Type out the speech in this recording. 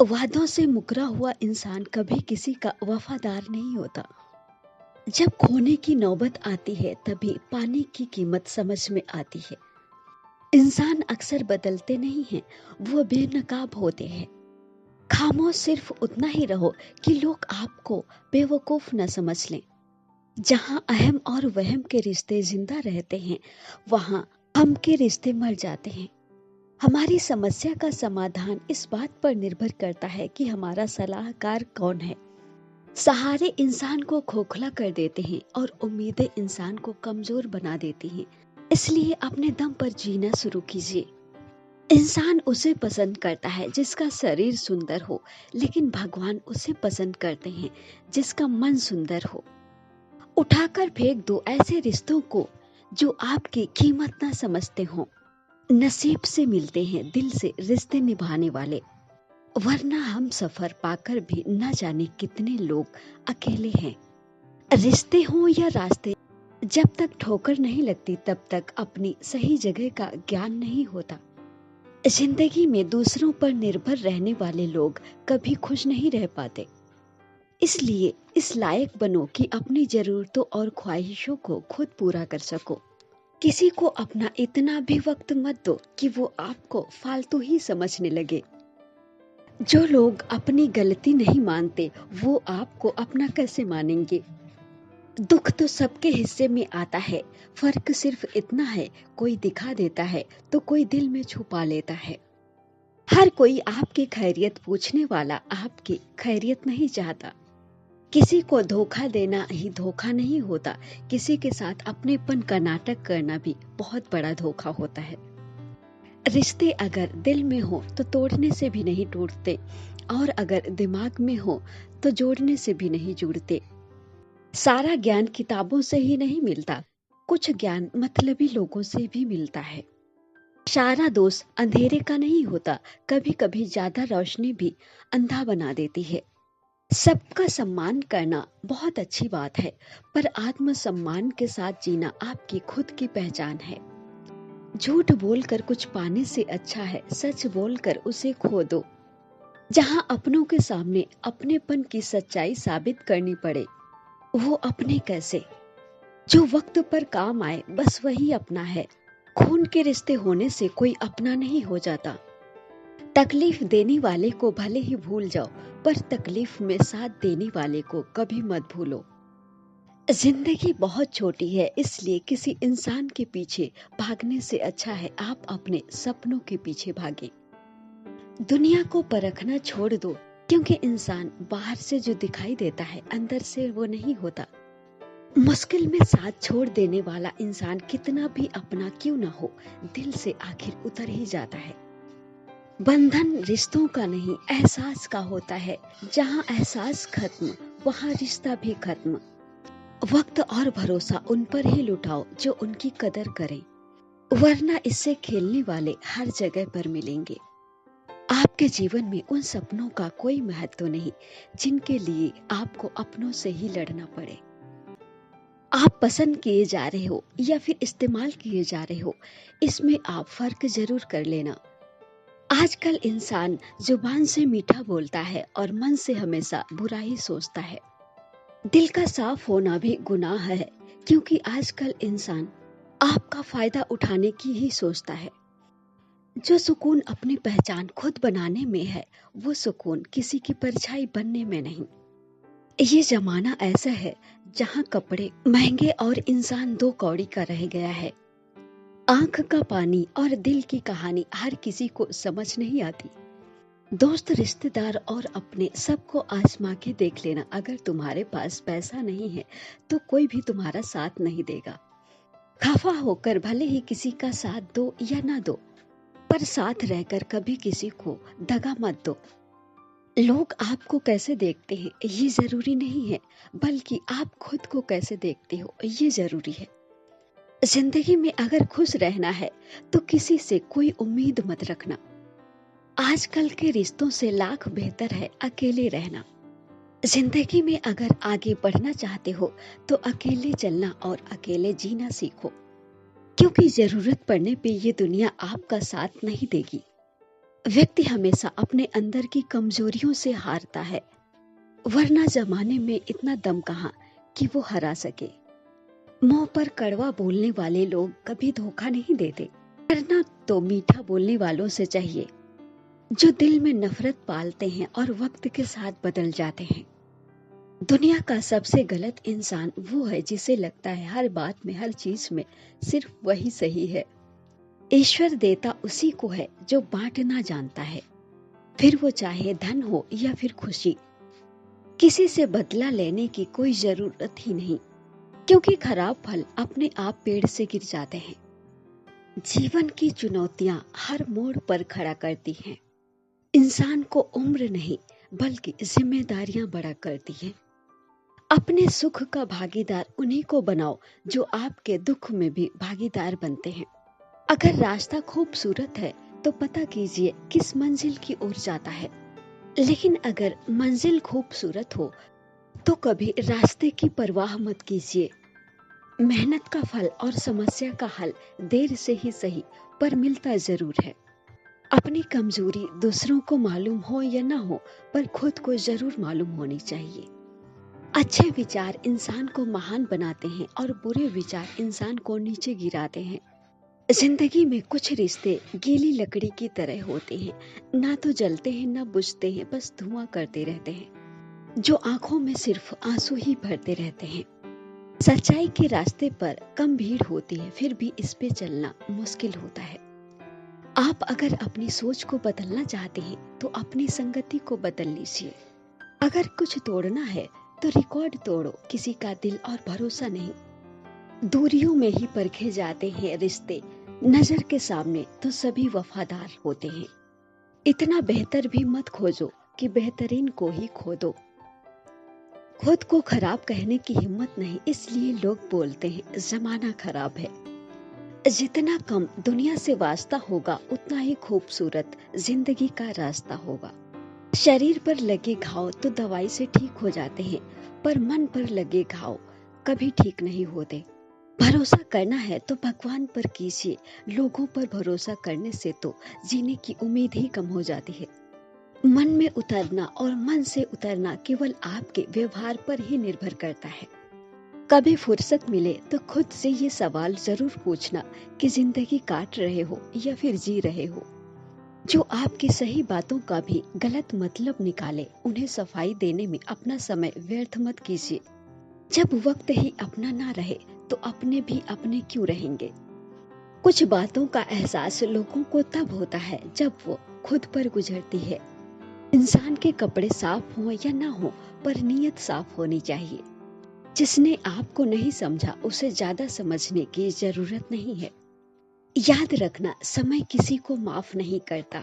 वादों से मुकरा हुआ इंसान कभी किसी का वफादार नहीं होता। जब खोने की नौबत आती है तभी पाने की कीमत समझ में आती है। इंसान अक्सर बदलते नहीं हैं, वो बेनकाब होते हैं। खामोश सिर्फ उतना ही रहो कि लोग आपको बेवकूफ न समझ लें। जहां अहम और वहम के रिश्ते जिंदा रहते हैं, वहां हम के रिश्ते मर जाते हैं। हमारी समस्या का समाधान इस बात पर निर्भर करता है कि हमारा सलाहकार कौन है। सहारे इंसान को खोखला कर देते हैं और उम्मीदें इंसान को कमजोर बना देती हैं। इसलिए अपने दम पर जीना शुरू कीजिए। इंसान उसे पसंद करता है जिसका शरीर सुंदर हो, लेकिन भगवान उसे पसंद करते हैं जिसका मन सुंदर हो। उठाकर फेंक दो ऐसे रिश्तों को जो आपकी कीमत ना समझते हो। नसीब से मिलते हैं दिल से रिश्ते निभाने वाले, वरना हम सफर पाकर भी न जाने कितने लोग अकेले हैं। रिश्ते हों या रास्ते, जब तक ठोकर नहीं लगती तब तक अपनी सही जगह का ज्ञान नहीं होता। जिंदगी में दूसरों पर निर्भर रहने वाले लोग कभी खुश नहीं रह पाते। इसलिए इस लायक बनो कि अपनी जरूरतों और ख्वाहिशों को खुद पूरा कर सको। किसी को अपना इतना भी वक्त मत दो कि वो आपको फालतू ही समझने लगे। जो लोग अपनी गलती नहीं मानते, वो आपको अपना कैसे मानेंगे। दुख तो सबके हिस्से में आता है, फर्क सिर्फ इतना है, कोई दिखा देता है तो कोई दिल में छुपा लेता है। हर कोई आपकी खैरियत पूछने वाला आपकी खैरियत नहीं चाहता। किसी को धोखा देना ही धोखा नहीं होता, किसी के साथ अपनेपन का नाटक करना भी बहुत बड़ा धोखा होता है। रिश्ते अगर दिल में हो तो तोड़ने से भी नहीं टूटते, और अगर दिमाग में हो तो जोड़ने से भी नहीं जुड़ते। सारा ज्ञान किताबों से ही नहीं मिलता, कुछ ज्ञान मतलबी लोगों से भी मिलता है। सारा दोष अंधेरे का नहीं होता, कभी कभी ज्यादा रोशनी भी अंधा बना देती है। सबका सम्मान करना बहुत अच्छी बात है, पर आत्मसम्मान के साथ जीना आपकी खुद की पहचान है। झूठ बोलकर कुछ पाने से अच्छा है सच बोलकर उसे खो दो। जहां अपनों के सामने अपनेपन की सच्चाई साबित करनी पड़े, वो अपने कैसे। जो वक्त पर काम आए बस वही अपना है। खून के रिश्ते होने से कोई अपना नहीं हो जाता। तकलीफ देने वाले को भले ही भूल जाओ, पर तकलीफ में साथ देने वाले को कभी मत भूलो। जिंदगी बहुत छोटी है, इसलिए किसी इंसान के पीछे भागने से अच्छा है आप अपने सपनों के पीछे भागें। दुनिया को परखना छोड़ दो, क्योंकि इंसान बाहर से जो दिखाई देता है अंदर से वो नहीं होता। मुश्किल में साथ छोड़ देने वाला इंसान कितना भी अपना क्यों ना हो, दिल से आखिर उतर ही जाता है। बंधन रिश्तों का नहीं एहसास का होता है। जहाँ एहसास खत्म, वहाँ रिश्ता भी खत्म। वक्त और भरोसा उन पर ही लुटाओ जो उनकी कदर करें, वरना इससे खेलने वाले हर जगह पर मिलेंगे। आपके जीवन में उन सपनों का कोई महत्व नहीं जिनके लिए आपको अपनों से ही लड़ना पड़े। आप पसंद किए जा रहे हो या फिर इस्तेमाल किए जा रहे हो, इसमें आप फर्क जरूर कर लेना। आजकल इंसान जुबान से मीठा बोलता है और मन से हमेशा बुरा ही सोचता है। दिल का साफ होना भी गुनाह है, क्योंकि आजकल इंसान आपका फायदा उठाने की ही सोचता है। जो सुकून अपनी पहचान खुद बनाने में है, वो सुकून किसी की परछाई बनने में नहीं। ये जमाना ऐसा है जहाँ कपड़े महंगे और इंसान दो कौड़ी का रह गया है। आंख का पानी और दिल की कहानी हर किसी को समझ नहीं आती। दोस्त, रिश्तेदार और अपने सबको आजमा के देख लेना। अगर तुम्हारे पास पैसा नहीं है तो कोई भी तुम्हारा साथ नहीं देगा। खफा होकर भले ही किसी का साथ दो या ना दो, पर साथ रहकर कभी किसी को दगा मत दो। लोग आपको कैसे देखते हैं ये जरूरी नहीं है, बल्कि आप खुद को कैसे देखते हो ये जरूरी है। जिंदगी में अगर खुश रहना है तो किसी से कोई उम्मीद मत रखना। आजकल के रिश्तों से लाख बेहतर है अकेले रहना। जिंदगी में अगर आगे बढ़ना चाहते हो तो अकेले चलना और अकेले जीना सीखो, क्योंकि जरूरत पड़ने पे ये दुनिया आपका साथ नहीं देगी। व्यक्ति हमेशा अपने अंदर की कमजोरियों से हारता है, वरना जमाने में इतना दम कहाँ कि वो हरा सके। मुंह पर कड़वा बोलने वाले लोग कभी धोखा नहीं देते, करना तो मीठा बोलने वालों से चाहिए, जो दिल में नफरत पालते हैं और वक्त के साथ बदल जाते हैं। दुनिया का सबसे गलत इंसान वो है जिसे लगता है हर बात में, हर चीज में सिर्फ वही सही है। ईश्वर देता उसी को है जो बांटना जानता है, फिर वो चाहे धन हो या फिर खुशी। किसी से बदला लेने की कोई जरूरत ही नहीं, क्योंकि खराब फल अपने आप पेड़ से गिर जाते हैं। जीवन की चुनौतियां हर मोड़ पर खड़ा करती हैं। इंसान को उम्र नहीं बल्कि जिम्मेदारियां बड़ा करती हैं। अपने सुख का भागीदार उन्हीं को बनाओ जो आपके दुख में भी भागीदार बनते हैं। अगर रास्ता खूबसूरत है तो पता कीजिए किस मंजिल की ओर जाता है, लेकिन अगर मंजिल खूबसूरत हो तो कभी रास्ते की परवाह मत कीजिए। मेहनत का फल और समस्या का हल देर से ही सही पर मिलता जरूर है। अपनी कमजोरी दूसरों को मालूम हो या ना हो, पर खुद को जरूर मालूम होनी चाहिए। अच्छे विचार इंसान को महान बनाते हैं और बुरे विचार इंसान को नीचे गिराते हैं। जिंदगी में कुछ रिश्ते गीली लकड़ी की तरह होते हैं, ना तो जलते हैं ना बुझते हैं, बस धुआं करते रहते हैं, जो आंखों में सिर्फ आंसू ही भरते रहते हैं। सच्चाई के रास्ते पर कम भीड़ होती है, फिर भी इस पे चलना मुश्किल होता है। आप अगर अपनी सोच को बदलना चाहते हैं तो अपनी संगति को बदल लीजिए। अगर कुछ तोड़ना है तो रिकॉर्ड तोड़ो, किसी का दिल और भरोसा नहीं। दूरियों में ही परखे जाते हैं रिश्ते, नजर के सामने तो सभी वफादार होते हैं। इतना बेहतर भी मत खोजो कि बेहतरीन को ही खो दो। खुद को खराब कहने की हिम्मत नहीं, इसलिए लोग बोलते हैं जमाना खराब है। जितना कम दुनिया से वास्ता होगा उतना ही खूबसूरत जिंदगी का रास्ता होगा। शरीर पर लगे घाव तो दवाई से ठीक हो जाते हैं, पर मन पर लगे घाव कभी ठीक नहीं होते। भरोसा करना है तो भगवान पर कीजिए, लोगों पर भरोसा करने से तो जीने की उम्मीद ही कम हो जाती है। मन में उतरना और मन से उतरना केवल आपके व्यवहार पर ही निर्भर करता है। कभी फुर्सत मिले तो खुद से ये सवाल जरूर पूछना कि जिंदगी काट रहे हो या फिर जी रहे हो। जो आपकी सही बातों का भी गलत मतलब निकाले, उन्हें सफाई देने में अपना समय व्यर्थ मत कीजिए। जब वक्त ही अपना ना रहे तो अपने भी अपने क्यों रहेंगे। कुछ बातों का एहसास लोगों को तब होता है जब वो खुद पर गुजरती है। इंसान के कपड़े साफ हो या ना हो, पर नीयत साफ होनी चाहिए। जिसने आपको नहीं समझा उसे ज्यादा समझने की जरूरत नहीं है। याद रखना, समय किसी को माफ नहीं करता।